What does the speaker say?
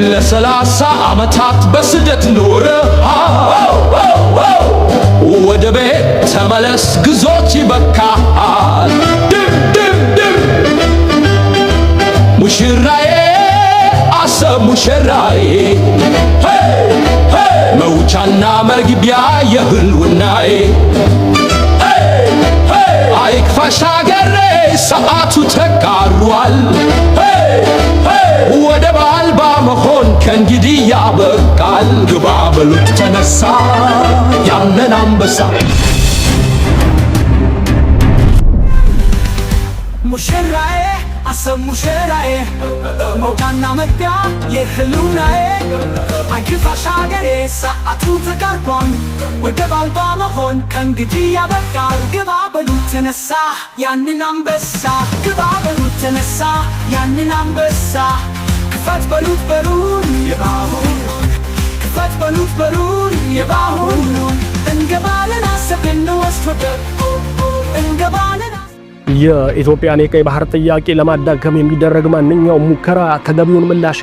ለ30 ዓመታት በስደት ኖረ ወደ ቤት ተመለስ ግዞት ይበቃል ሙሽራዬ አሰብ ሙሽራዬ መውጫና መግቢያ የህልውናዬ አይክፋሽ አገሬ ሰዓቱ ተቃርቧል ወደ ባልባ መሆን ከእንግዲህ ያበቃል ግባ በሉት ተነሳ ያንን አንበሳ ሙሽራዬ አሰብ ሙሽራዬ መውጫና መግቢያ የህልውናዬ አይክፋሽ አገሬ ሰዓቱ ተቃርቧል ወደ ባልባ መሆን ከእንግዲህ ያበቃል ግባ በሉት ተነሳ ያንን አንበሳ ግባ በሉት ተነሳ ያንን አንበሳ ክፈት በሉት በሩን የባሁን ክፈት በሉት በሩን የባሁን እንገባለን አሰብን ወስዶ እንገባለን የኢትዮጵያን የቀይ ባህር ጥያቄ ለማዳከም የሚደረግ ማንኛውም ሙከራ ተገቢውን ምላሽ